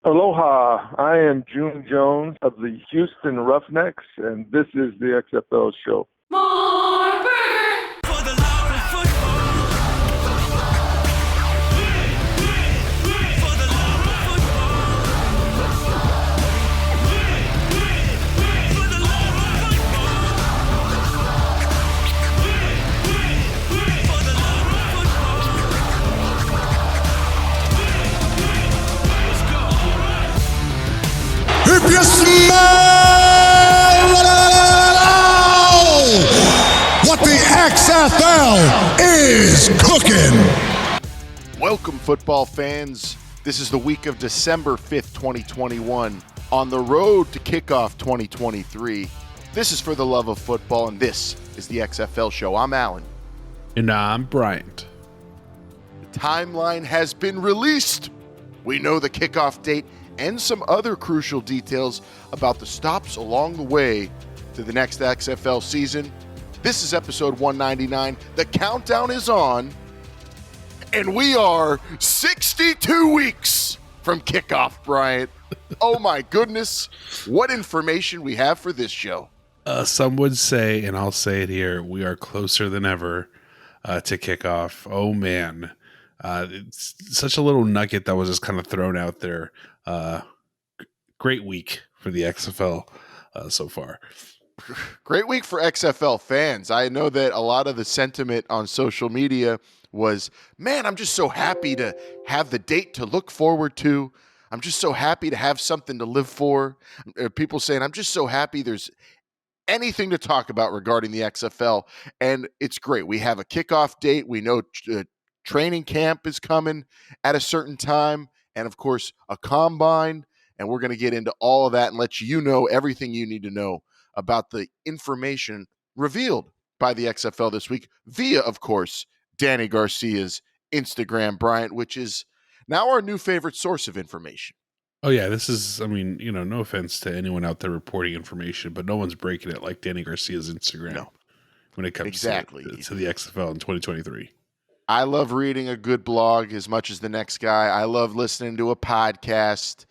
Aloha, I am June Jones of the Houston Roughnecks, and this is the XFL Show. More burger for the love of football. For the love of football. For the love of football. For the love of football. Let's go. If you smell what the XFL is cooking. Welcome, football fans. This is the week of December 5th, 2021, on the road to kickoff 2023. This is For the Love of Football, and this is the XFL Show. I'm Alan. And I'm Bryant. The timeline has been released. We know the kickoff date and some other crucial details about the stops along the way to the next XFL season. This is episode 199. The countdown is on, and we are 62 weeks from kickoff, Bryant. Oh my goodness, what information we have for this show. Some would say, and I'll say it here, we are closer than ever to kickoff. Oh man, it's such a little nugget that was just kind of thrown out there. Great week for the XFL so far. Great week for XFL fans. I know that a lot of the sentiment on social media was, man, I'm just so happy to have the date to look forward to. I'm just so happy to have something to live for. People saying, I'm just so happy there's anything to talk about regarding the XFL. And it's great. We have a kickoff date. We know training camp is coming at a certain time. And of course, a combine. And we're going to get into all of that and let you know everything you need to know about the information revealed by the XFL this week via, of course, Danny Garcia's Instagram, Bryant, which is now our new favorite source of information. Oh yeah, this is, I mean, no offense to anyone out there reporting information, but no one's breaking it like Danny Garcia's Instagram when it comes to the XFL in 2023. I love reading a good blog as much as the next guy. I love listening to a podcast,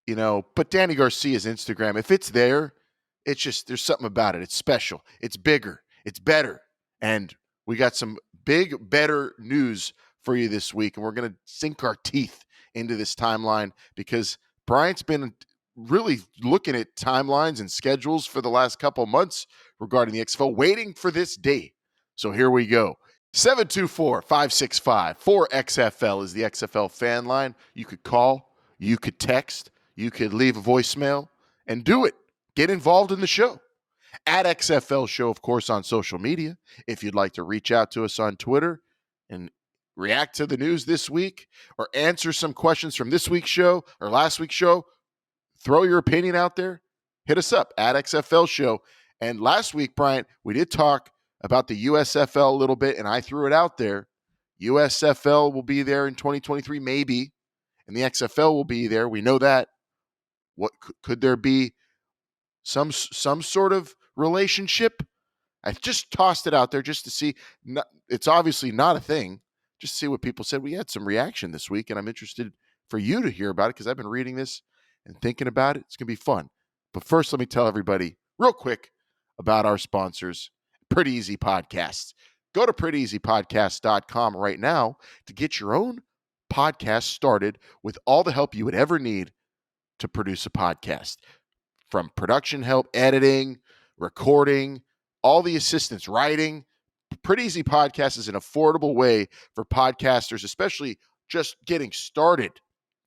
but Danny Garcia's Instagram, if it's there, it's just, there's something about it. It's special. It's bigger. It's better. And we got some big, better news for you this week. And we're going to sink our teeth into this timeline because Bryant's been really looking at timelines and schedules for the last couple months regarding the XFL, waiting for this day. So here we go. 724-565-4XFL is the XFL fan line. You could call, you could text, you could leave a voicemail and do it. Get involved in the show. At XFL Show, of course, on social media. If you'd like to reach out to us on Twitter and react to the news this week or answer some questions from this week's show or last week's show, throw your opinion out there. Hit us up at XFL Show. And last week, Bryant, we did talk about the USFL a little bit, and I threw it out there. USFL will be there in 2023, maybe, and the XFL will be there. We know that. What could there be? Some sort of relationship? I just tossed it out there just to see. It's obviously not a thing. Just to see what people said. We had some reaction this week, and I'm interested for you to hear about it because I've been reading this and thinking about it. It's going to be fun. But first, let me tell everybody real quick about our sponsors, Pretty Easy Podcasts. Go to prettyeasypodcast.com right now to get your own podcast started with all the help you would ever need to produce a podcast. From production help, editing, recording, all the assistance, writing. Pretty Easy Podcast is an affordable way for podcasters, especially just getting started.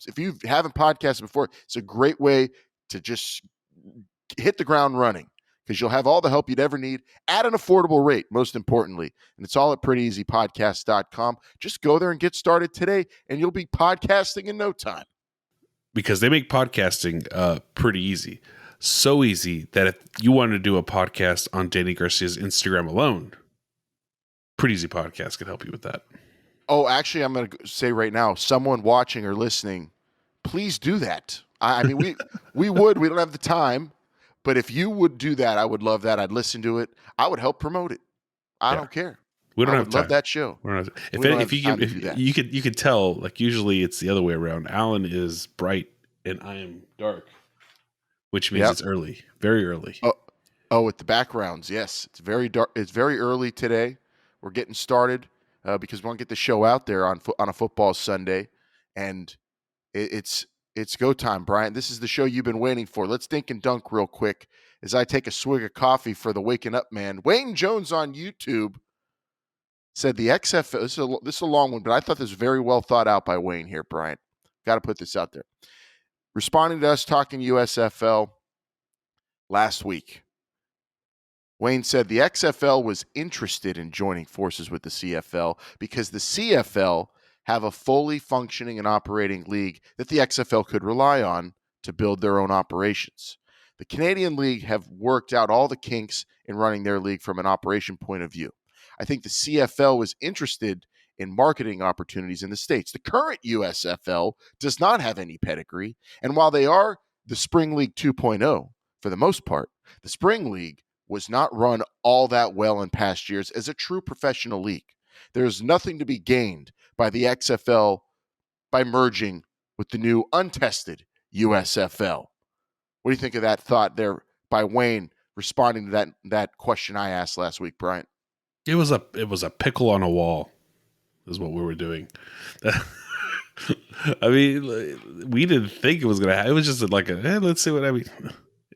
If you haven't podcasted before, it's a great way to just hit the ground running because you'll have all the help you'd ever need at an affordable rate, most importantly. And it's all at prettyeasypodcast.com. Just go there and get started today, and you'll be podcasting in no time. Because they make podcasting pretty easy. So easy that if you wanted to do a podcast on Danny Garcia's Instagram alone, Pretty Easy Podcast could help you with that. Oh, actually, I'm going to say right now, someone watching or listening, please do that. I mean, we don't have the time, but if you would do that, I would love that. I'd listen to it. I would help promote it. I don't care. We don't have time. Love that show. If you could tell, like usually it's the other way around. Alan is bright and I am dark, which means Yep. it's early, very early. With the backgrounds, yes, it's very dark. It's very early today. We're getting started because we want to get the show out there on a football Sunday, and it's go time, Brian. This is the show you've been waiting for. Let's dink and dunk real quick as I take a swig of coffee for the waking up man. Wayne Jones on YouTube said the XFL. This is a long one, but I thought this was very well thought out by Wayne here, Brian. Got to put this out there. Responding to us talking USFL last week, Wayne said the XFL was interested in joining forces with the CFL because the CFL have a fully functioning and operating league that the XFL could rely on to build their own operations. The Canadian League have worked out all the kinks in running their league from an operation point of view. I think the CFL was interested in marketing opportunities in the States. The current USFL does not have any pedigree, and while they are the Spring League 2.0 for the most part, the Spring League was not run all that well in past years as a true professional league. There's nothing to be gained by the XFL by merging with the new untested USFL. What do you think of that thought there by Wayne responding to that question I asked last week, Bryant? It was a pickle on a wall, is what we were doing. I mean, we didn't think it was gonna happen. It was just like let's see what I mean.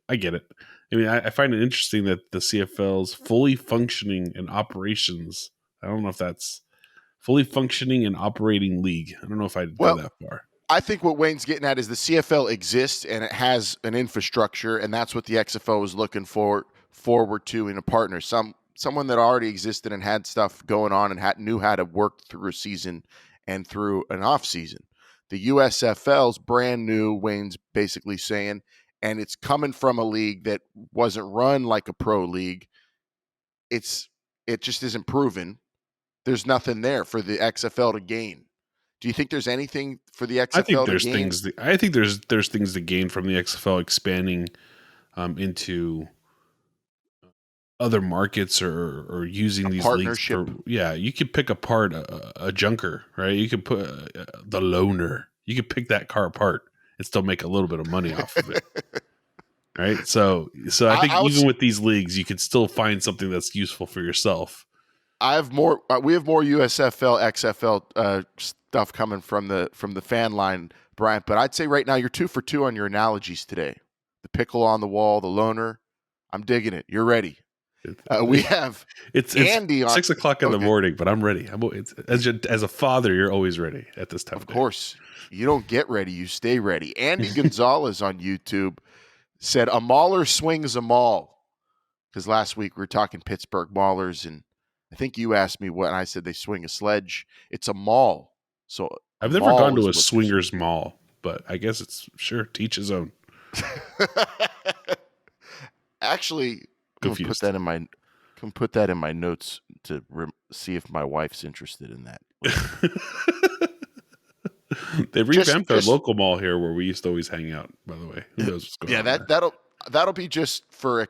I get it. I mean, I find it interesting that the CFL's fully functioning in operations. I don't know if that's fully functioning and operating league. I don't know if I'd go that far. I think what Wayne's getting at is the CFL exists and it has an infrastructure, and that's what the XFL was looking forward to in a partner. Someone that already existed and had stuff going on and knew how to work through a season and through an off season. The USFL's brand new, Wayne's basically saying, and it's coming from a league that wasn't run like a pro league. It just isn't proven. There's nothing there for the XFL to gain. Do you think there's anything for the XFL I think there's to gain? I think there's things to gain from the XFL expanding into other markets or using these leagues for, you could pick apart a junker, right? You could put the loaner. You could pick that car apart and still make a little bit of money off of it. Right? So I think even with these leagues, you could still find something that's useful for yourself. We have more USFL, XFL stuff coming from the fan line, Bryant. But I'd say right now you're 2 for 2 on your analogies today. The pickle on the wall, the loner. I'm digging it. You're ready. We have Andy on 6 o'clock in the morning, but I'm ready. As a father, you're always ready at this time. Of course, you don't get ready; you stay ready. Andy Gonzalez on YouTube said a mauler swings a maul, because last week we were talking Pittsburgh Maulers, and I think you asked me what, and I said they swing a sledge. It's a maul. So I've never gone to a swingers mall, but I guess it's to each his own. Actually, I'm gonna put that in my notes to see if my wife's interested in that. They revamped our local mall here where we used to always hang out. By the way, who knows what's going on? Yeah, that'll be just for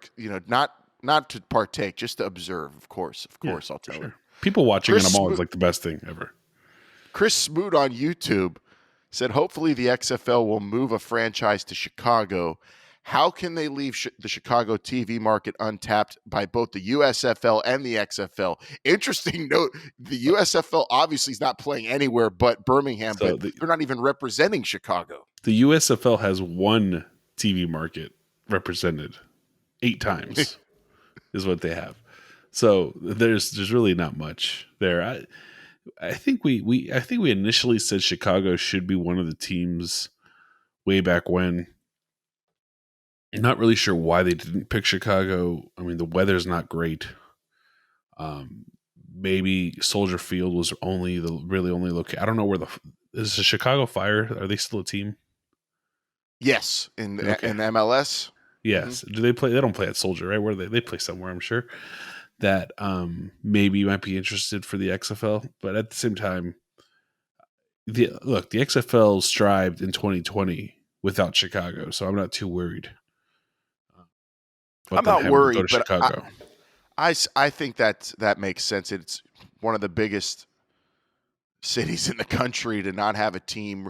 not to partake, just to observe. Of course, I'll tell her. People watching in a mall is like the best thing ever. Chris Smoot on YouTube said, hopefully the XFL will move a franchise to Chicago. How can they leave the Chicago TV market untapped by both the USFL and the XFL? Interesting note, the USFL obviously is not playing anywhere but Birmingham, but they're not even representing Chicago. The USFL has one TV market represented 8 times is what they have. So there's really not much there. I think we initially said Chicago should be one of the teams way back when. I'm not really sure why they didn't pick Chicago. I mean, the weather's not great. Maybe Soldier Field was only location. I don't know where is the Chicago Fire. Are they still a team? Yes, in MLS. Yes. Mm-hmm. Do they play? They don't play at Soldier, right? Where they play somewhere, I'm sure. That maybe you might be interested for the XFL, but at the same time, the XFL strived in 2020 without Chicago, so I'm not too worried. I'm not worried, but I think that makes sense. It's one of the biggest cities in the country to not have a team.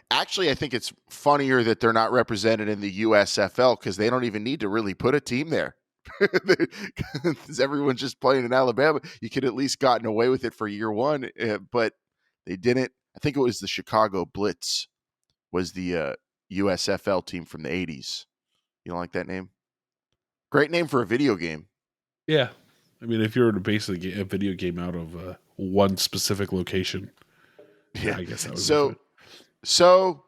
Actually, I think it's funnier that they're not represented in the USFL because they don't even need to really put a team there. Because everyone's just playing in Alabama. You could at least gotten away with it for year one, but they didn't. I think it was the Chicago Blitz was the USFL team from the 80s. You don't like that name? Great name for a video game. Yeah. I mean, if you were to base a video game out of one specific location, Yeah. I guess that would be fun. So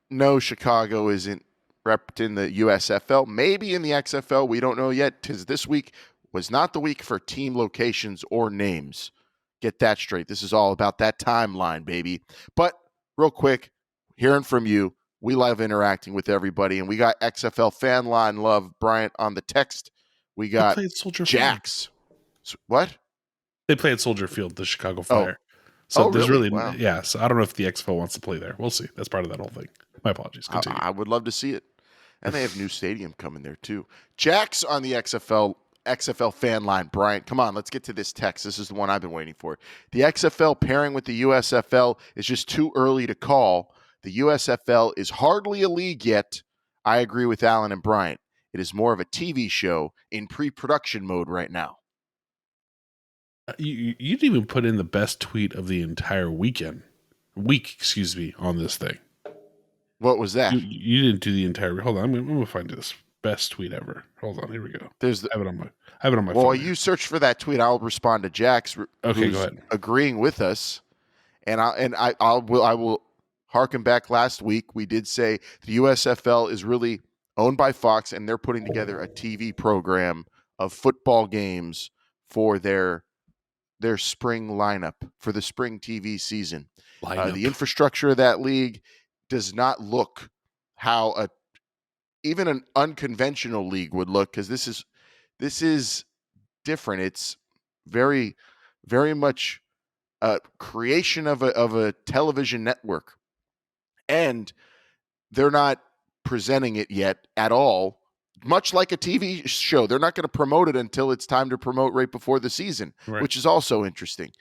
no, Chicago isn't repped in the USFL. Maybe in the XFL. We don't know yet, because this week was not the week for team locations or names. Get that straight. This is all about that timeline, baby. But real quick, hearing from you, we love interacting with everybody, and we got XFL Fan Line love, Bryant, on the text. We got Jax. What? They play at Soldier Field, the Chicago Fire. So there's really? Wow. Yeah, so I don't know if the XFL wants to play there. We'll see. That's part of that whole thing. My apologies. Continue. I would love to see it. And they have new stadium coming there too. Jax on the XFL Fan Line. Bryant, come on, let's get to this text. This is the one I've been waiting for. The XFL pairing with the USFL is just too early to call. The USFL is hardly a league yet. I agree with Alan and Bryant. It is more of a TV show in pre-production mode right now. You didn't even put in the best tweet of the entire week, on this thing. What was that? You didn't do the entire. Hold on, I'm gonna find this best tweet ever. Hold on, here we go. I have it on my. Well, phone you search for that tweet. I'll respond to Jax. Okay, go ahead. Agreeing with us, and I will harken back last week. We did say the USFL is really owned by Fox, and they're putting together a TV program of football games for their spring lineup for the spring TV season. The infrastructure of that league does not look how even an unconventional league would look, because this is different. It's very, very much a creation of a television network, and they're not presenting it yet at all. Much like a TV show, they're not going to promote it until it's time to promote right before the season, right, which is also interesting.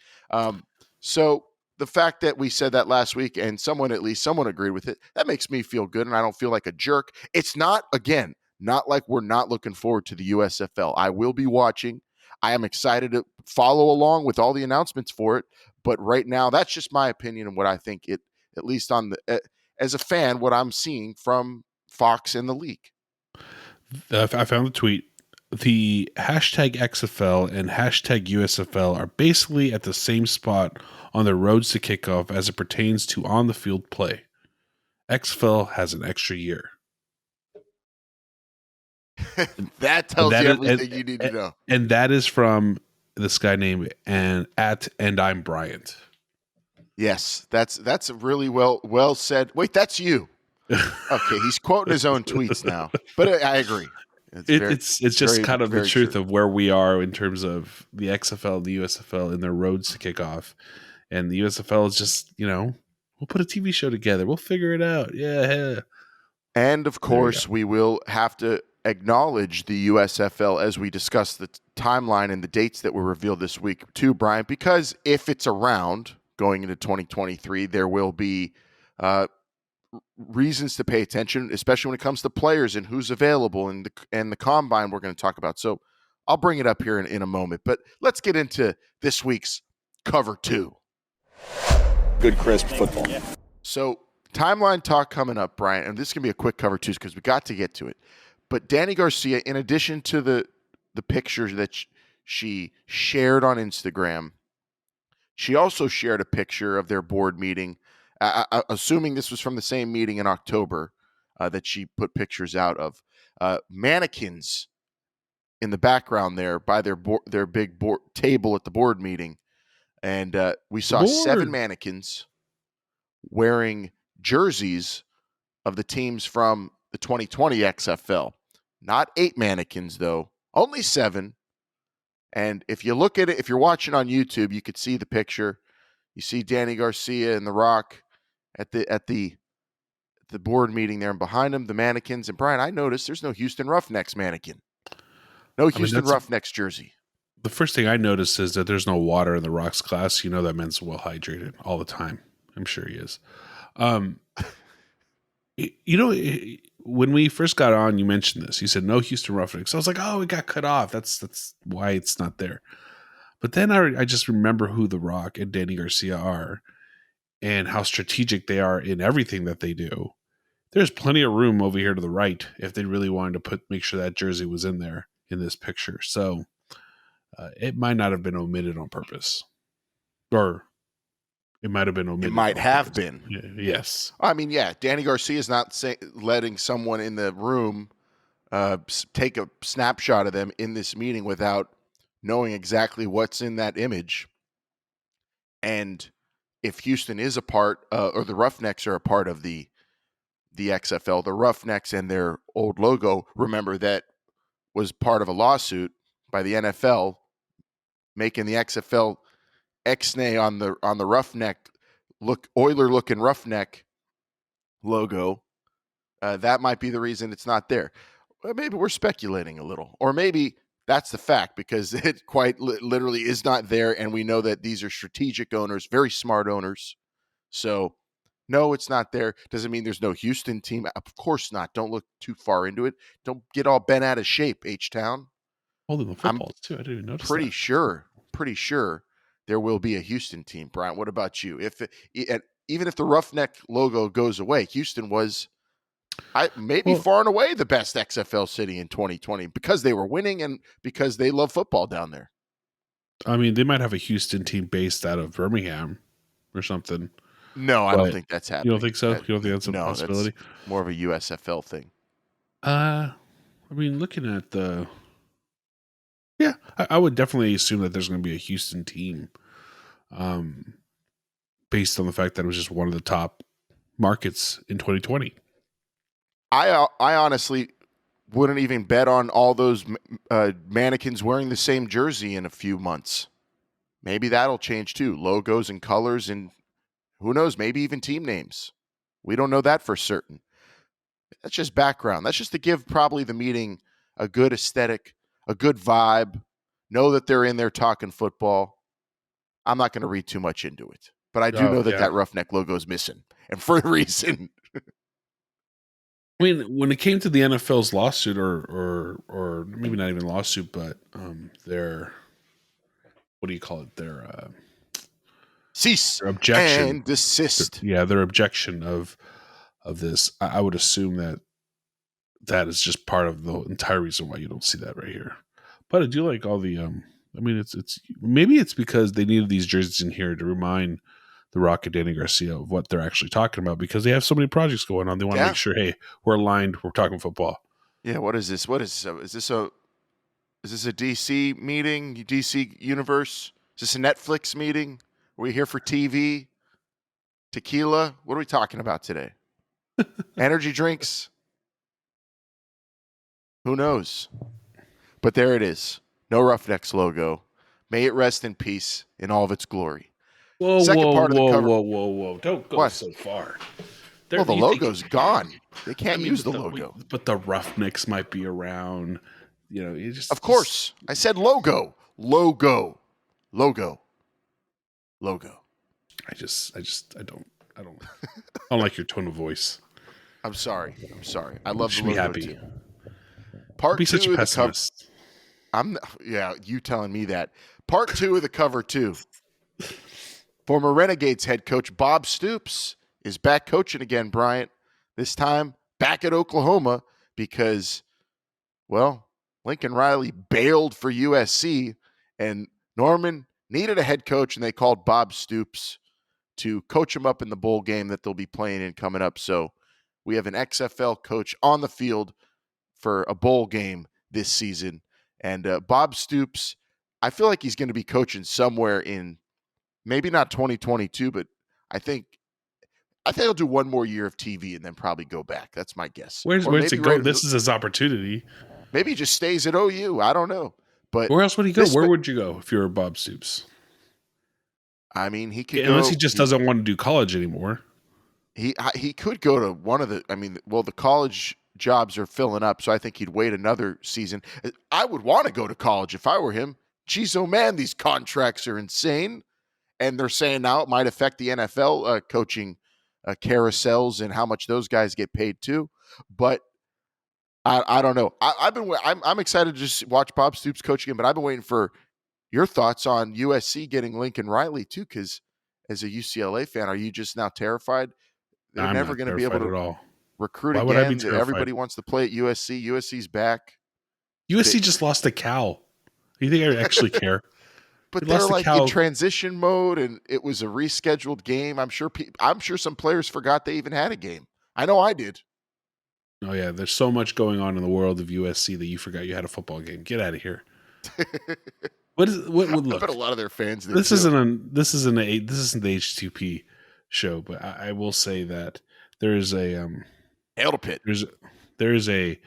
So the fact that we said that last week and someone agreed with it, that makes me feel good, and I don't feel like a jerk. It's not like we're not looking forward to the USFL. I will be watching. I am excited to follow along with all the announcements for it, but right now, that's just my opinion and what I think it, at least on the as a fan, what I'm seeing from Fox and the league. I found the tweet. The hashtag XFL and hashtag USFL are basically at the same spot on their roads to kickoff as it pertains to on-the-field play. XFL has an extra year. That tells you everything you need to know. And that is from this guy named and I'm Bryant. Yes, that's really well said. Wait, that's you. Okay, he's quoting his own tweets now, but I agree. It's just kind of the truth of where we are in terms of the XFL and the USFL and their roads to kick off. And the USFL is just, we'll put a TV show together. We'll figure it out. Yeah. And of course, we will have to acknowledge the USFL as we discuss the timeline and the dates that were revealed this week too, Brian, because if it's around going into 2023, there will be reasons to pay attention, especially when it comes to players and who's available and the combine we're going to talk about. So I'll bring it up here in a moment, but let's get into this week's cover 2. Good crisp football. So timeline talk coming up, Brian, and this is going to be a quick cover 2 because we got to get to it. But Danny Garcia, in addition to the pictures that she shared on Instagram, she also shared a picture of their board meeting. Assuming this was from the same meeting in October that she put pictures out of. Mannequins in the background there by their big table at the board meeting. And we saw 7 mannequins wearing jerseys of the teams from the 2020 XFL. Not 8 mannequins, though. Only 7. And if you look at it, if you're watching on YouTube, you could see the picture. You see Danny Garcia and The Rock at the board meeting there, and behind him the mannequins. And Brian, I noticed there's no Houston Roughnecks mannequin, no Houston Roughnecks jersey. the first thing I noticed is that there's no water in the rocks glass. You know that man's well hydrated all the time. I'm sure he is. Um, when we first got on, you mentioned this. You said no Houston Roughnecks. I was like, oh, it got cut off. That's why it's not there. But then I just remember who The Rock and Danny Garcia are and how strategic they are in everything that they do. There's plenty of room over here to the right if they really wanted to make sure that jersey was in there in this picture. So it might not have been omitted on purpose, or it might have been omitted. It might have been. Yes. I mean, yeah, Danny Garcia is not letting someone in the room take a snapshot of them in this meeting without knowing exactly what's in that image. And if Houston is a part, or the Roughnecks are a part of the XFL, the Roughnecks and their old logo, remember that was part of a lawsuit by the NFL, making the XFL X-nay on the Roughneck Oiler looking Roughneck logo. That might be the reason it's not there. Well, maybe we're speculating a little, or maybe that's the fact, because it quite literally is not there, and we know that these are strategic owners, very smart owners. So, no, it's not there. Doesn't mean there's no Houston team. Of course not. Don't look too far into it. Don't get all bent out of shape, H-Town. Holding the footballs, too. I didn't even notice Pretty that. sure there will be a Houston team. Brian, what about you? Even if the Roughneck logo goes away, Houston was far and away the best XFL city in 2020 because they were winning and because they love football down there. I mean, they might have a Houston team based out of Birmingham or something. No, I don't think that's happening. You don't think so? You don't think that's a possibility? That's more of a USFL thing. I mean, looking at I would definitely assume that there's going to be a Houston team, based on the fact that it was just one of the top markets in 2020. I honestly wouldn't even bet on all those mannequins wearing the same jersey in a few months. Maybe that'll change too. Logos and colors, and who knows, maybe even team names. We don't know that for certain. That's just background. That's just to give probably the meeting a good aesthetic, a good vibe. Know that they're in there talking football. I'm not going to read too much into it, but I do know that that Roughneck logo is missing, and for a reason. I mean, when it came to the NFL's lawsuit, or maybe not even lawsuit, but their, what do you call it? Their cease objection and desist. Their objection of this. I would assume that is just part of the entire reason why you don't see that right here. But I do like all the. I mean, it's because they needed these jerseys in here to remind The Rock and Danny Garcia of what they're actually talking about, because they have so many projects going on. They want to make sure, hey, we're aligned. We're talking football. Yeah. What is this? Is this a DC meeting? DC universe? Is this a Netflix meeting? Are we here for TV? Tequila? What are we talking about today? Energy drinks? Who knows? But there it is. No Roughnecks logo. May it rest in peace in all of its glory. Whoa. Don't go so far. The logo's gone. They can't use the logo. But the Roughnecks might be around. You know, of course. I said logo. Logo. I don't like your tone of voice. I'm sorry. I love the logo happy. too. Part be 2 such a pessimist. You telling me that. Part 2 of the cover 2. Former Renegades head coach Bob Stoops is back coaching again, Bryant. This time back at Oklahoma because, well, Lincoln Riley bailed for USC, and Norman needed a head coach, and they called Bob Stoops to coach him up in the bowl game that they'll be playing in coming up. So we have an XFL coach on the field for a bowl game this season. And Bob Stoops, I feel like he's going to be coaching somewhere in maybe not 2022, but I think he'll do one more year of TV and then probably go back. That's my guess. Where's it go? This is his opportunity. Maybe he just stays at OU. I don't know. But where else would he go? Where would you go if you were Bob Stoops? I mean, he could unless he just doesn't want to do college anymore. He could go to one of the. I mean, well, the college jobs are filling up, so I think he'd wait another season. I would want to go to college if I were him. geez, oh man, these contracts are insane. And they're saying now it might affect the NFL coaching carousels and how much those guys get paid too. But I don't know. I'm excited to just watch Bob Stoops coach again, but I've been waiting for your thoughts on USC getting Lincoln Riley too, because as a UCLA fan, are you just now terrified they're I'm never not going to be able terrified to at all. recruit Why would I be again? terrified? Everybody wants to play at USC. USC's back. USC just lost to Cal. You think I actually care? But They they're lost to like Cal. in transition mode, and it was a rescheduled game. I'm sure some players forgot they even had a game. I know I did. Oh yeah, there's so much going on in the world of USC that you forgot you had a football game. Get out of here. What look? I bet a lot of their fans did. This too. isn't the H2P show, but I will say that there is a Hail to Pitt. there is a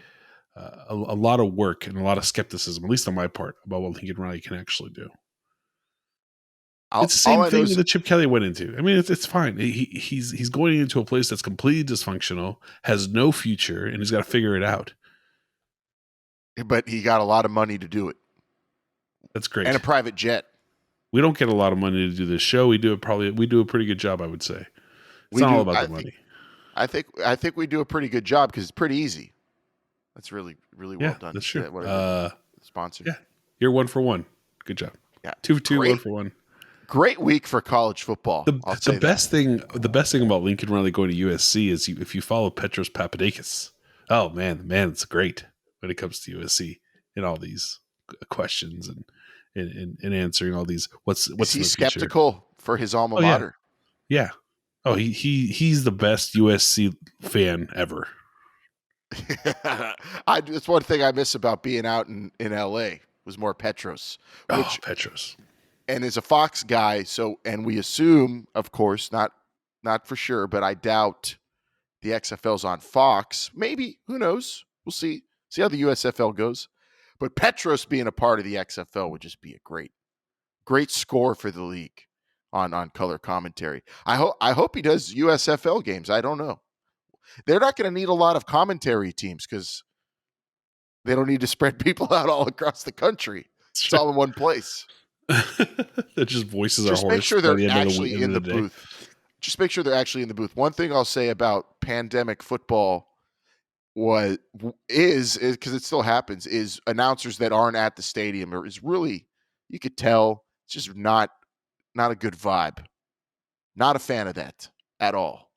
lot of work and a lot of skepticism, at least on my part, about what Lincoln Riley can actually do. It's the same thing that Chip Kelly went into. I mean, it's fine. He's going into a place that's completely dysfunctional, has no future, and he's got to figure it out. But he got a lot of money to do it. That's great. And a private jet. We don't get a lot of money to do this show. We do a pretty good job, I would say. It's not all about the money. I think we do a pretty good job because it's pretty easy. That's really, really well done. That's true. Sponsor. Yeah. You're 1 for 1. Good job. Yeah. 2 for 2, Great. 1 for 1. Great week for college football. The best thing about Lincoln Riley going to USC is if you follow Petros Papadakis. Oh man, it's great when it comes to USC and all these questions and answering all these. What's he skeptical for his alma mater? Yeah. Oh, he's the best USC fan ever. It's one thing I miss about being out in LA was more Petros. Petros. And as a Fox guy, and we assume, of course, not for sure, but I doubt the XFL's on Fox. Maybe, who knows? We'll see how the USFL goes. But Petros being a part of the XFL would just be a great score for the league on color commentary. I hope he does USFL games. I don't know. They're not going to need a lot of commentary teams because they don't need to spread people out all across the country. It's all in one place. That just voices our horse. Make sure they're actually in the booth. Just make sure they're actually in the booth. One thing I'll say about pandemic football is because it still happens, is announcers that aren't at the stadium is really, you could tell it's just not a good vibe. Not a fan of that at all.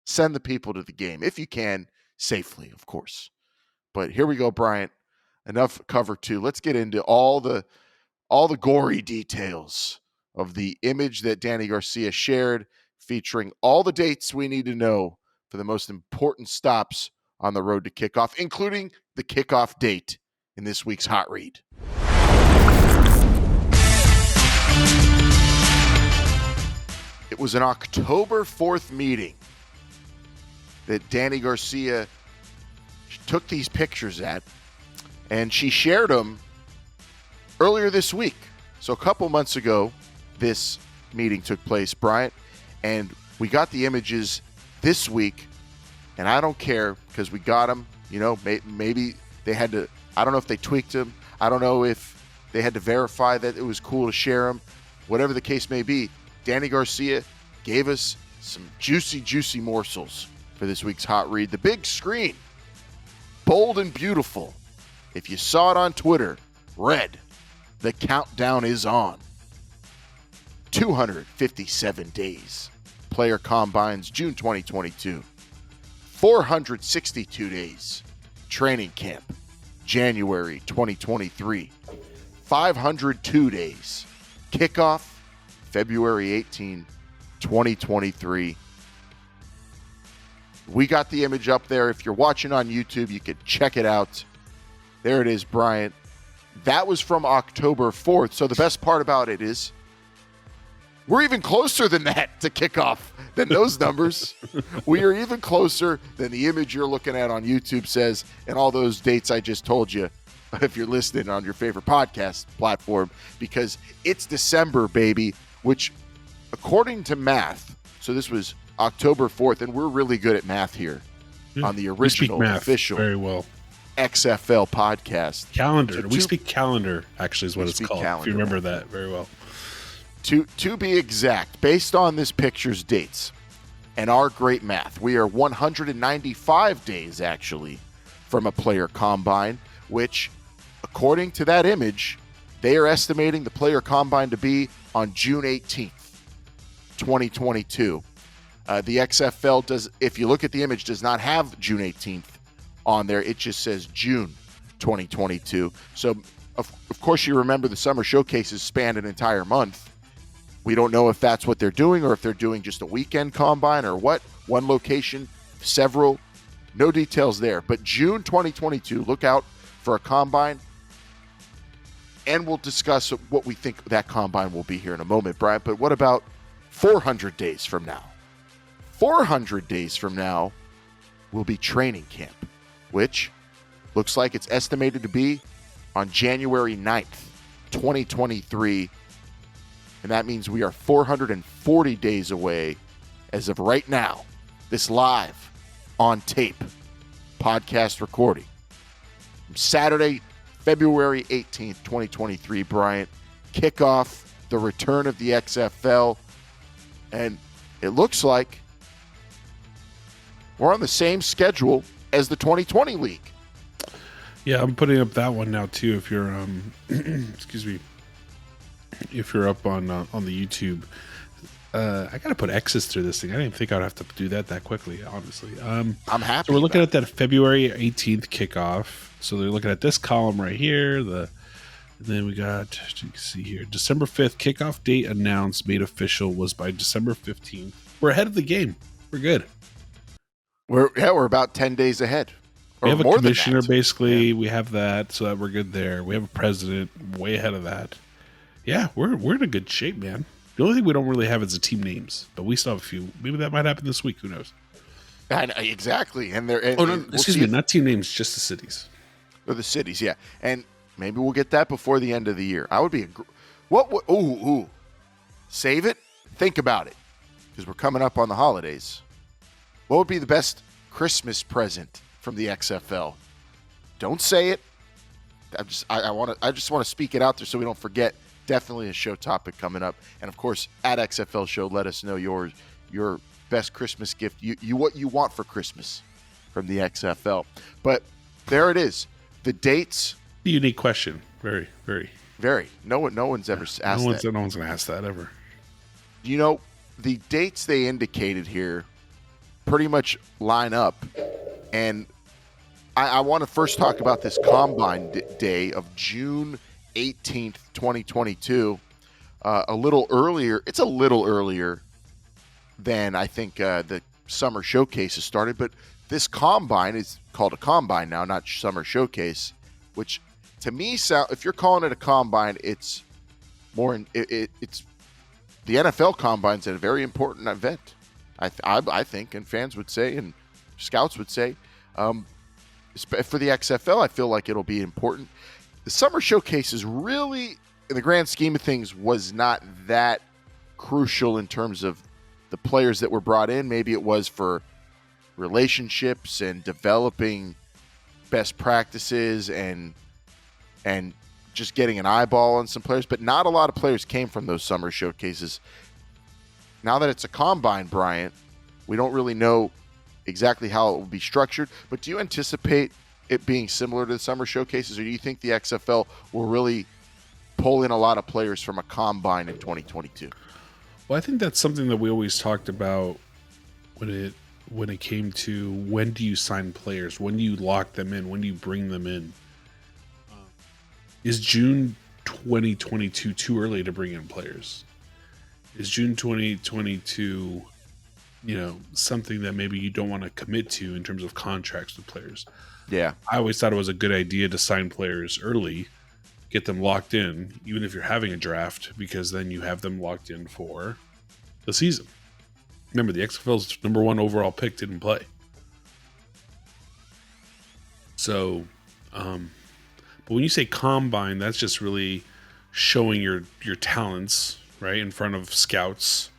Send the people to the game if you can, safely, of course. But here we go, Bryant. Enough cover 2. Let's get into all the gory details of the image that Danny Garcia shared, featuring all the dates we need to know for the most important stops on the road to kickoff, including the kickoff date in this week's Hot Read. It was an October 4th meeting that Danny Garcia took these pictures at, and she shared them earlier this week. So a couple months ago, this meeting took place, Bryant, and we got the images this week, and I don't care because we got them. You know, maybe they had to, I don't know if they tweaked them. I don't know if they had to verify that it was cool to share them. Whatever the case may be, Danny Garcia gave us some juicy morsels for this week's Hot Read. The big screen, bold and beautiful. If you saw it on Twitter, red. The countdown is on. 257 days. Player Combines, June 2022. 462 days. Training Camp, January 2023. 502 days. Kickoff, February 18, 2023. We got the image up there. If you're watching on YouTube, you could check it out. There it is, Bryant. That was from October 4th. So the best part about it is we're even closer than that to kickoff than those numbers. We are even closer than the image you're looking at on YouTube says, and all those dates I just told you if you're listening on your favorite podcast platform, because it's December, baby, which according to math, so this was October 4th, and we're really good at math here on the original math official. Very well. XFL podcast. Calendar. So We speak calendar, actually, is what it's called. Calendar, if you remember that very well. To be exact, based on this picture's dates and our great math, we are 195 days actually from a player combine, which, according to that image, they are estimating the player combine to be on June 18th, 2022. The XFL does, if you look at the image, does not have June 18th on there. It just says June 2022. So, of course, you remember the summer showcases spanned an entire month. We don't know if that's what they're doing or if they're doing just a weekend combine or what. One location, several, no details there. But June 2022, look out for a combine. And we'll discuss what we think that combine will be here in a moment, Brian. But what about 400 days from now? 400 days from now will be training camp, which looks like it's estimated to be on January 9th, 2023. And that means we are 440 days away as of right now, this live on tape podcast recording. Saturday, February 18th, 2023, Bryant, kickoff, the return of the XFL. And it looks like we're on the same schedule as the 2020 league. Yeah, I'm putting up that one now too. If you're, excuse me, if you're up on the YouTube, I gotta put X's through this thing. I didn't think I'd have to do that quickly, honestly. I'm happy. So we're looking at that February 18th kickoff. So they're looking at this column right here. And then we got, you can see here, December 5th kickoff date announced, made official was by December 15th. We're ahead of the game. We're good. We're about 10 days ahead. We have a more commissioner, than that. basically. Yeah. We have that, so that we're good there. We have a president, way ahead of that. Yeah, we're in a good shape, man. The only thing we don't really have is the team names, but we still have a few. Maybe that might happen this week. Who knows? Exactly. And Excuse me, not team names, just the cities. Or the cities, yeah. And maybe we'll get that before the end of the year. I would be save it. Think about it, because we're coming up on the holidays. What would be the best Christmas present from the XFL? Don't say it. I just want to speak it out there so we don't forget. Definitely a show topic coming up. And of course, at XFL Show, let us know your best Christmas gift, you what you want for Christmas from the XFL. But there it is. The dates. Unique question. Very, very. Very. No one's ever asked that. No one's going to ask that ever. You know, the dates they indicated here pretty much line up. And I want to first talk about this Combine Day of June 18th, 2022. A little earlier. It's a little earlier than I think the Summer Showcases started. But this Combine is called a Combine now, not Summer Showcase, which to me, if you're calling it a Combine, it's more. It's the NFL Combine's a very important event. I think, and fans would say, and scouts would say, for the XFL, I feel like it'll be important. The Summer Showcases really, in the grand scheme of things, was not that crucial in terms of the players that were brought in. Maybe it was for relationships and developing best practices and just getting an eyeball on some players, but not a lot of players came from those Summer Showcases. Now that it's a Combine, Bryant, we don't really know exactly how it will be structured, but do you anticipate it being similar to the Summer Showcases, or do you think the XFL will really pull in a lot of players from a Combine in 2022? Well, I think that's something that we always talked about when it came to when do you sign players, when do you lock them in, when do you bring them in. Is June 2022 too early to bring in players? Is June 2022, something that maybe you don't want to commit to in terms of contracts with players? Yeah. I always thought it was a good idea to sign players early, get them locked in, even if you're having a draft, because then you have them locked in for the season. Remember, the XFL's number 1 overall pick didn't play. So, but when you say Combine, that's just really showing your talents, right, in front of scouts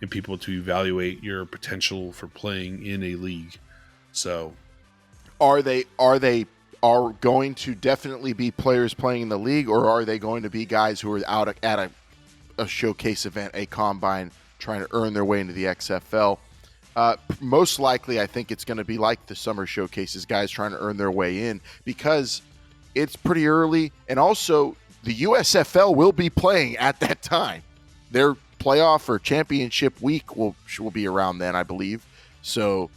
and people to evaluate your potential for playing in a league. So, are they are going to definitely be players playing in the league, or are they going to be guys who are out at a showcase event, a combine, trying to earn their way into the XFL? Most likely, I think it's going to be like the summer showcases, guys trying to earn their way in, because it's pretty early, and also the USFL will be playing at that time. Their playoff or championship week will be around then, I believe. So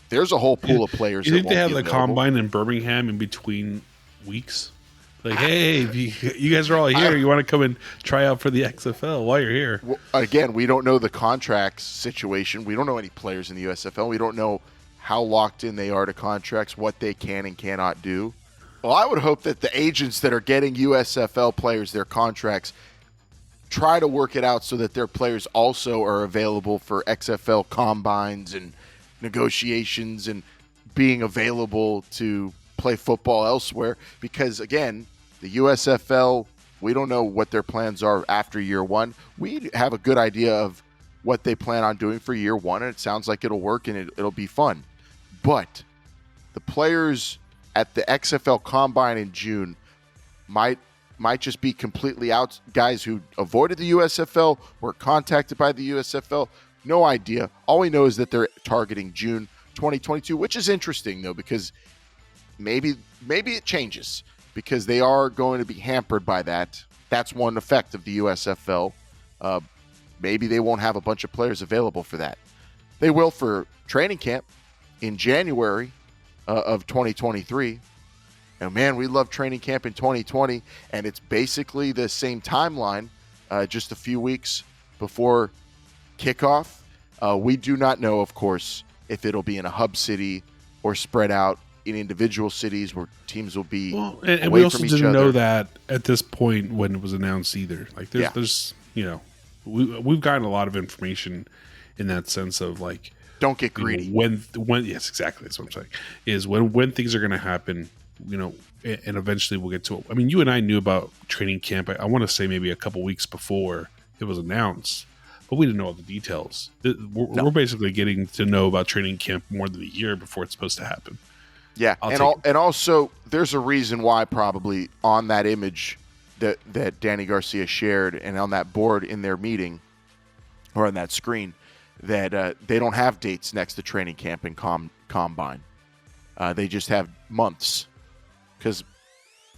there's a whole pool of players. You think they have the available. combine in Birmingham in between weeks? Like, hey, you guys are all here. You want to come and try out for the XFL while you're here? Well, again, we don't know the contracts situation. We don't know any players in the USFL. We don't know how locked in they are to contracts, what they can and cannot do. Well, I would hope that the agents that are getting USFL players their contracts try to work it out so that their players also are available for XFL combines and negotiations and being available to play football elsewhere, because again, the USFL, we don't know what their plans are after year one. We have a good idea of what they plan on doing for year one, and it sounds like it'll work and it'll be fun. But the players at the XFL Combine in June might just be completely out, guys who avoided the USFL, were contacted by the USFL. No idea. All we know is that they're targeting June 2022, which is interesting, though, because maybe it changes, because they are going to be hampered by that. That's one effect of the USFL. Maybe they won't have a bunch of players available for that. They will for training camp in January of 2023. And man, we love training camp in 2020, and it's basically the same timeline, just a few weeks before kickoff. We do not know, of course, if it'll be in a hub city or spread out in individual cities where teams will be and away we also from each didn't other. know that at this point when it was announced either. Like there's we've gotten a lot of information in that sense of like, don't get greedy. When yes, exactly, that's what I'm saying. Is when things are going to happen, and eventually we'll get to it. I mean, you and I knew about training camp. I want to say maybe a couple weeks before it was announced, but we didn't know all the details. We're basically getting to know about training camp more than a year before it's supposed to happen. Yeah, and also there's a reason why probably on that image that Danny Garcia shared and on that board in their meeting or on that screen that they don't have dates next to training camp and combine. They just have months, because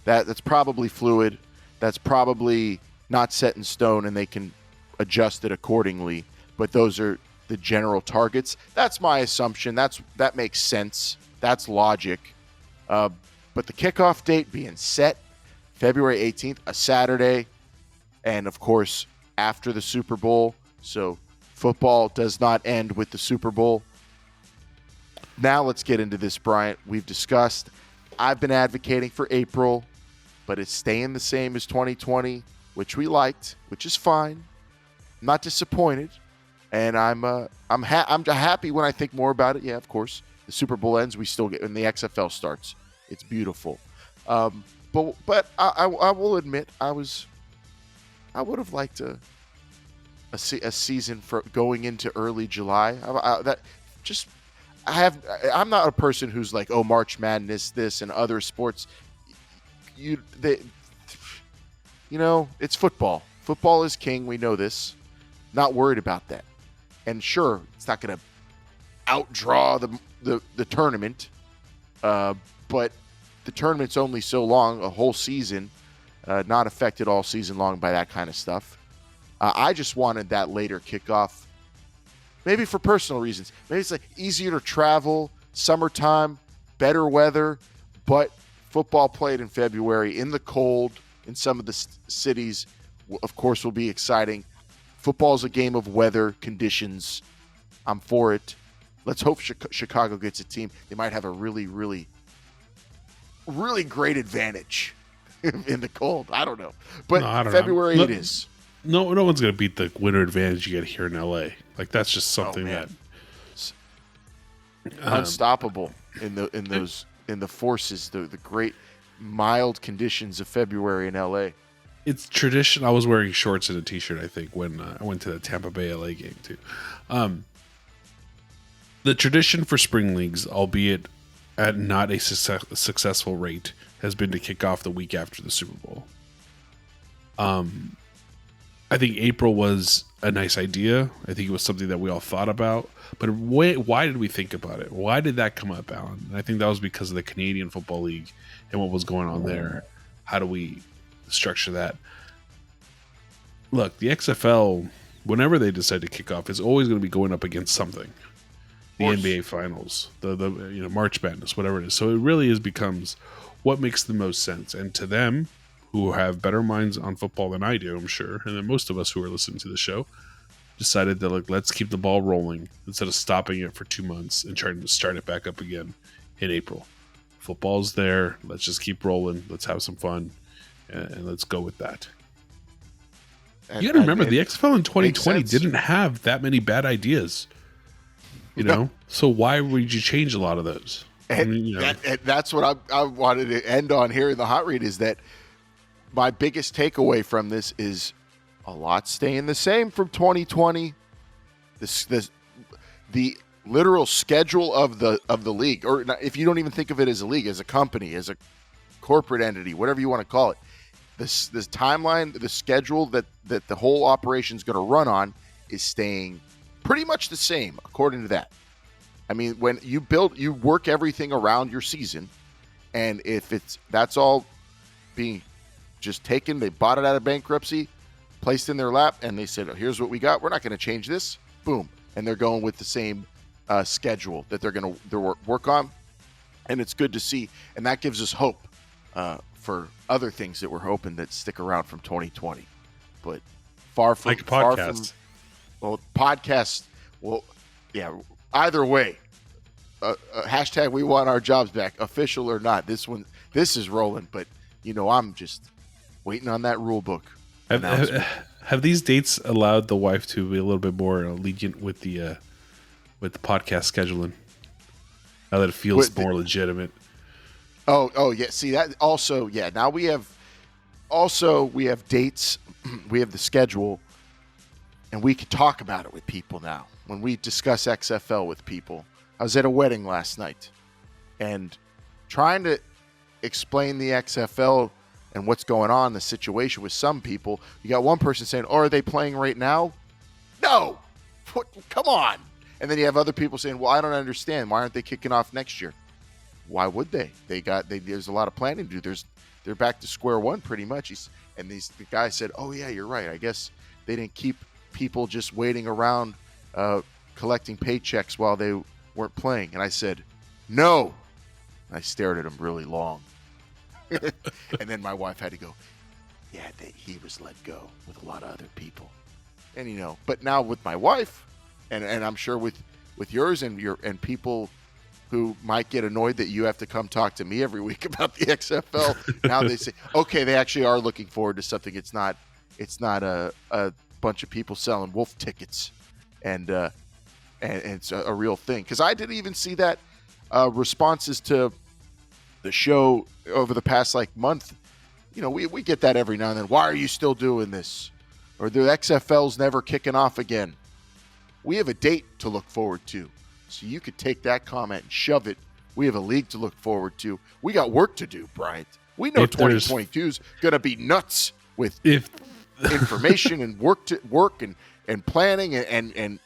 that's probably fluid. That's probably not set in stone, and they can adjust it accordingly. But those are the general targets. That's my assumption. That makes sense. That's logic. But the kickoff date being set, February 18th, a Saturday, and of course after the Super Bowl. So football does not end with the Super Bowl. Now let's get into this, Bryant. We've discussed. I've been advocating for April, but it's staying the same as 2020, which we liked, which is fine. I'm not disappointed, and I'm happy when I think more about it. Yeah, of course. The Super Bowl ends, we still get, and the XFL starts. It's beautiful. But I will admit I would have liked a season for going into early July. I'm not a person who's like, oh, March Madness, this and other sports. It's football. Football is king. We know this. Not worried about that. And sure, it's not going to outdraw the tournament, but the tournament's only so long, a whole season, not affected all season long by that kind of stuff. I just wanted that later kickoff, maybe for personal reasons. Maybe it's like easier to travel, summertime, better weather, but football played in February in the cold in some of the cities, of course, will be exciting. Football is a game of weather conditions. I'm for it. Let's hope Chicago gets a team. They might have a really, really, really great advantage in the cold. I don't know. But no, February it is. No one's going to beat the winter advantage you get here in LA. Like, that's just something that unstoppable in the forces, the great mild conditions of February in LA. It's tradition. I was wearing shorts and a t-shirt, I think, when I went to the Tampa Bay LA game too. The tradition for spring leagues, albeit at not a successful rate has been to kick off the week after the Super Bowl. I think April was a nice idea. I think it was something that we all thought about. But why did we think about it? Why did that come up, Alan? And I think that was because of the Canadian Football League and what was going on there. How do we structure that? Look, the XFL, whenever they decide to kick off, is always going to be going up against something. The NBA Finals, the March Madness, whatever it is. So it really becomes what makes the most sense. And to them, who have better minds on football than I do, I'm sure, and then most of us who are listening to the show, decided that let's keep the ball rolling instead of stopping it for 2 months and trying to start it back up again in April. Football's there. Let's just keep rolling. Let's have some fun, and let's go with that. You got to remember, the XFL in 2020 didn't have that many bad ideas. So why would you change a lot of those? And that's what I wanted to end on here in the hot read, is that my biggest takeaway from this is a lot staying the same from 2020. The literal schedule of the league, or if you don't even think of it as a league, as a company, as a corporate entity, whatever you want to call it, this timeline, the schedule that the whole operation is going to run on is staying pretty much the same according to that. I mean, when you work everything around your season, and if that's all being just taken, they bought it out of bankruptcy, placed in their lap, and they said, here's what we got. We're not going to change this. Boom. And they're going with the same schedule that they're going to work on. And it's good to see. And that gives us hope for other things that we're hoping that stick around from 2020. But podcasts. Well, yeah, either way, hashtag we want our jobs back, official or not. This is rolling, but I'm just waiting on that rule book. Have these dates allowed the wife to be a little bit more lenient with the podcast scheduling? Now that it feels more legitimate. Oh yeah. See that also. Yeah. Now we have dates. We have the schedule, and we can talk about it with people now. When we discuss XFL with people, I was at a wedding last night, and trying to explain the XFL and what's going on, the situation with some people. You got one person saying, "Oh, are they playing right now?" No, come on. And then you have other people saying, "Well, I don't understand. Why aren't they kicking off next year?" Why would they? There's a lot of planning to do. They're back to square one pretty much. The guy said, "Oh yeah, you're right. I guess they didn't keep people just waiting around collecting paychecks while they weren't playing." And I said, "No." And I stared at him really long. And then my wife had to go, "Yeah, he was let go with a lot of other people." And but now with my wife, and I'm sure with yours and people who might get annoyed that you have to come talk to me every week about the XFL. Now they say, okay, they actually are looking forward to something. It's not a bunch of people selling wolf tickets, and it's a real thing. Because I didn't even see that responses to the show over the past month. We get that every now and then. Why are you still doing this? Or the XFL's never kicking off again. We have a date to look forward to. So you could take that comment and shove it. We have a league to look forward to. We got work to do, Bryant. We know 2022 is going to be nuts with information and work and planning and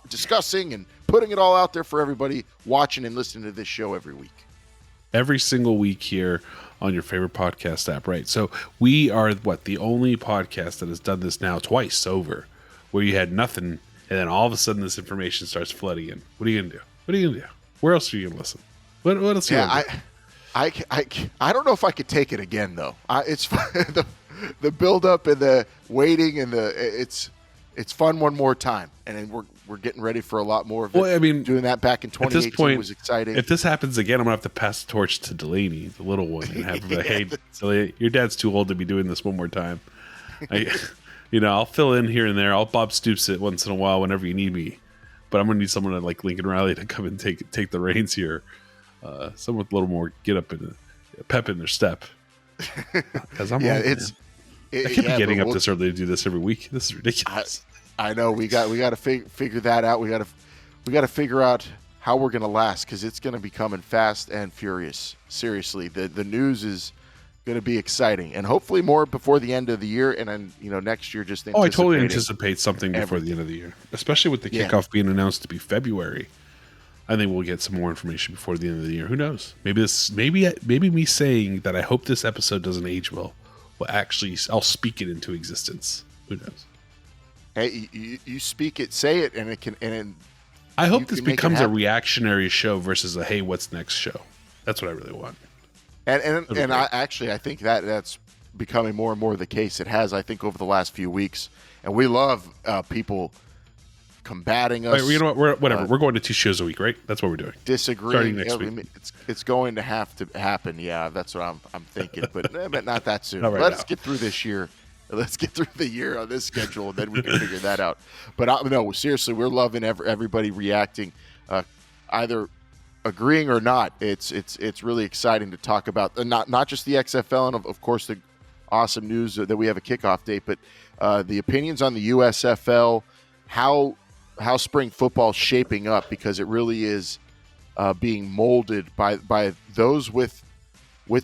discussing and putting it all out there for everybody watching and listening to this show every week. Every single week here on your favorite podcast app, right? So we are the only podcast that has done this now twice over, where you had nothing, and then all of a sudden this information starts flooding in. What are you gonna do? Where else are you gonna listen? What else? Yeah, I don't know if I could take it again though. It's the build up and the waiting and it's fun one more time, and then we're getting ready for a lot more of it. Well, I mean, doing that back in 2018 at this point, was exciting. If this happens again, I'm gonna have to pass the torch to Delaney, the little one, and have him hey, Delaney, your dad's too old to be doing this one more time. I'll fill in here and there. I'll Bob Stoops it once in a while whenever you need me, but I'm gonna need someone like Lincoln Riley to come and take the reins here. Someone with a little more get up and pep in their step. Because I'm I can't be getting up this early to do this every week. This is ridiculous. I know we got to figure that out. We got to figure out how we're going to last, because it's going to be coming fast and furious. Seriously, the news is going to be exciting, and hopefully more before the end of the year, and then next year. Just I totally anticipate something before the end of the year, especially with the kickoff being announced to be February. I think we'll get some more information before the end of the year. Who knows? Maybe me saying that I hope this episode doesn't age well will actually, I'll speak it into existence. Who knows? Hey, you speak it, say it, and it can. And I hope this becomes a reactionary show versus a hey, what's next show. That's what I really want. And I think that's becoming more and more the case. It has, I think, over the last few weeks, and we love people combating us. Right, you know what? We're going to 2 shows a week, right? That's what we're doing. Disagreeing next week. It's going to have to happen. Yeah, that's what I'm thinking, but not that soon. Let's get through this year. Let's get through the year on this schedule, and then we can figure that out. But no, seriously, we're loving everybody reacting, either agreeing or not. It's really exciting to talk about not just the XFL and of course the awesome news that we have a kickoff date, but the opinions on the USFL, how spring football is shaping up, because it really is being molded by those with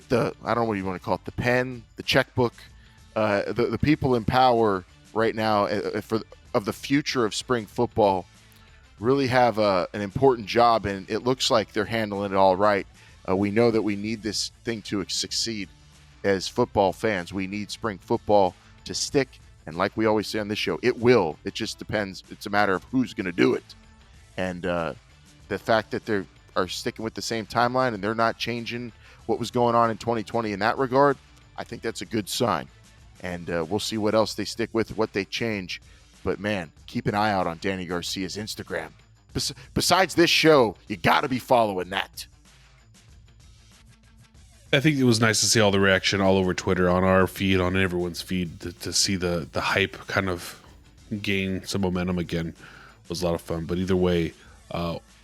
the, I don't know what you want to call it, the pen, the checkbook, the people in power right now of the future of spring football really have an important job, and it looks like they're handling it all right. We know that we need this thing to succeed as football fans. We need spring football to stick. And like we always say on this show, it will. It just depends. It's a matter of who's going to do it. And the fact that they are sticking with the same timeline and they're not changing what was going on in 2020 in that regard, I think that's a good sign. And we'll see what else they stick with, what they change. But, man, keep an eye out on Danny Garcia's Instagram. Besides this show, you got to be following that. I think it was nice to see all the reaction all over Twitter, on our feed, on everyone's feed, to see the hype kind of gain some momentum again. It was a lot of fun. But either way,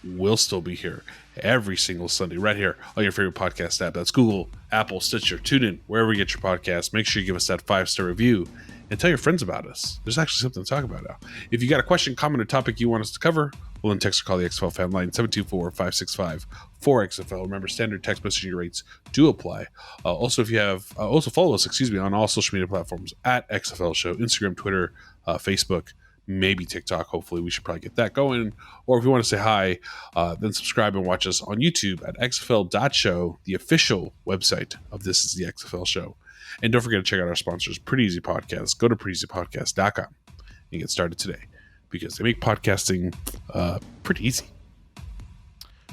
we'll still be here every single Sunday right here on your favorite podcast app. That's Google, Apple, Stitcher, TuneIn, wherever you get your podcast. Make sure you give us that 5-star review and tell your friends about us. There's actually something to talk about now. If you got a question, comment, or topic you want us to cover, well, then text or call the XFL Fan Line, 724-565-4XFL. Remember, standard text messaging rates do apply. Also, if you have, also follow us, on all social media platforms at XFL Show, Instagram, Twitter, Facebook, maybe TikTok. Hopefully, we should probably get that going. Or if you want to say hi, then subscribe and watch us on YouTube at XFL.show, the official website of This Is the XFL Show. And don't forget to check out our sponsors, Pretty Easy Podcasts. Go to prettyeasypodcast.com and get started today, because they make podcasting pretty easy.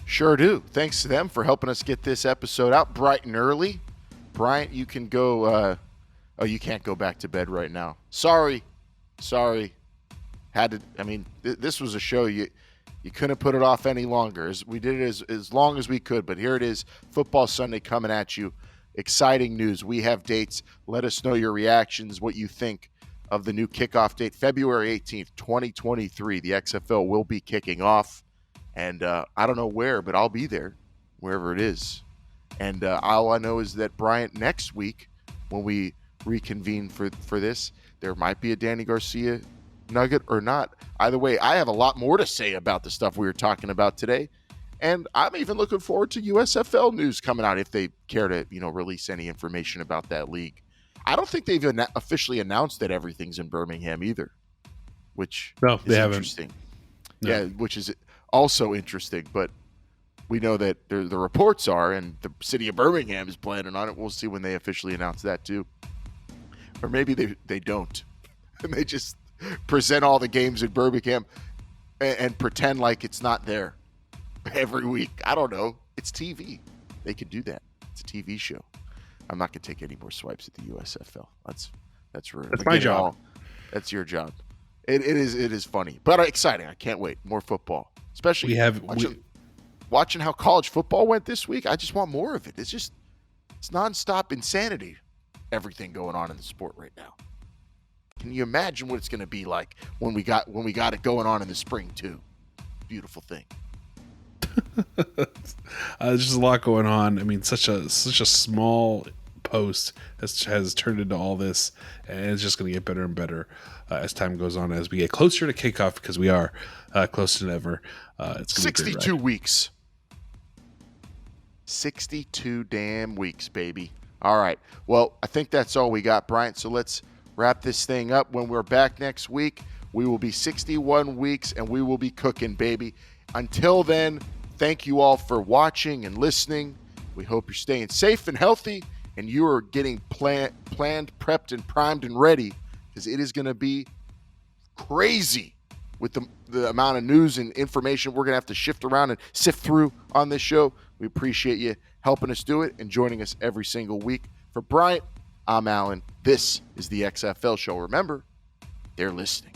Sure do. Thanks to them for helping us get this episode out bright and early. Bryant, you can go. You can't go back to bed right now. Sorry. Had to. I mean, this was a show you couldn't put it off any longer. We did it as long as we could, but here it is, Football Sunday coming at you. Exciting news. We have dates. Let us know your reactions, what you think of the new kickoff date, February 18th, 2023. The XFL will be kicking off, and I don't know where, but I'll be there, wherever it is. And all I know is that, Bryant, next week, when we reconvene for this, there might be a Danny Garcia nugget or not. Either way, I have a lot more to say about the stuff we were talking about today, and I'm even looking forward to USFL news coming out if they care to, release any information about that league. I don't think they've officially announced that everything's in Birmingham either, which is interesting. No. Yeah, which is also interesting, but we know that the reports are, and the city of Birmingham is planning on it. We'll see when they officially announce that too. Or maybe they don't, and they just present all the games in Birmingham and pretend like it's not there every week. I don't know. It's TV. They could do that. It's a TV show. I'm not going to take any more swipes at the USFL. That's rude. That's my job. That's your job. It is funny, but exciting. I can't wait. More football, especially watching how college football went this week. I just want more of it. It's nonstop insanity. Everything going on in the sport right now. Can you imagine what it's going to be like when we got it going on in the spring too? Beautiful thing. There's just a lot going on. I mean, such a small post has turned into all this, and it's just going to get better and better as time goes on, as we get closer to kickoff, because we are closer than ever. It's gonna be a great 62 ride. weeks. 62 damn weeks, baby. All right. Well, I think that's all we got, Bryant. So let's wrap this thing up. When we're back next week, we will be 61 weeks, and we will be cooking, baby. Until then, thank you all for watching and listening. We hope you're staying safe and healthy, and you are getting planned, prepped, and primed and ready, because it is going to be crazy with the amount of news and information we're going to have to shift around and sift through on this show. We appreciate you helping us do it and joining us every single week. For Bryant, I'm Alan. This is the XFL Show. Remember, they're listening.